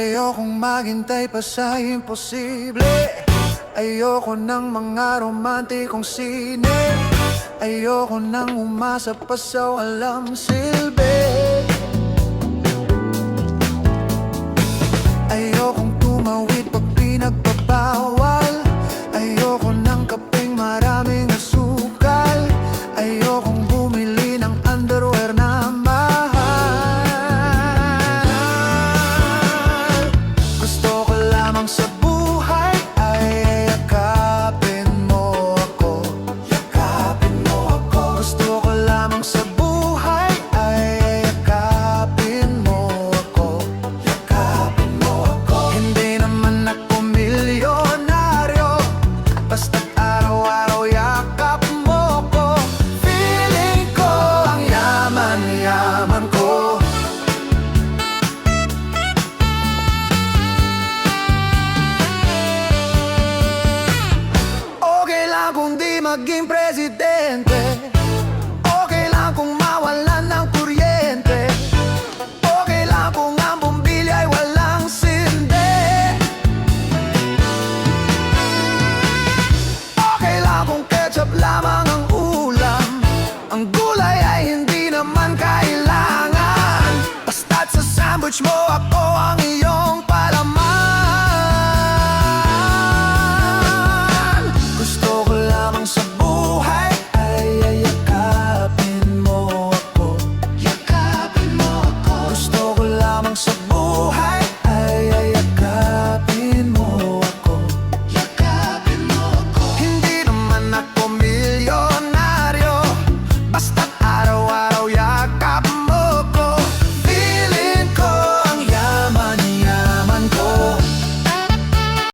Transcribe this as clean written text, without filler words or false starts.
Ayokong maghintay pa sa imposible. Ayoko ng mga romantikong sine. Ayoko nang umasa pa sa walang silbi. Ayokong tumawid pag pinagbabawal. Ayoko ng kapeng maraming asukal. Ayokong bumili ng underwear na mahal. Gusto ko lamang sa buhay ay yakapin mo ako. Yakapin mo ako. Gusto ko lamang sa buhay ay yakapin mo ako. Yakapin mo ako. Hindi naman ako milyonaryo, basta't araw-araw yakap mo ko. Feeling ko ang yaman-yaman ko. Okay lang kung di maging presidente. Okay lang kung mawalan ng kuryente. Okay lang kung ang bumbilya ay walang sinde. Okay lang kung ketchup lamang ang ulam. Ang gulay ay hindi naman kailangan. Basta't sa sandwich mo ako ang iyong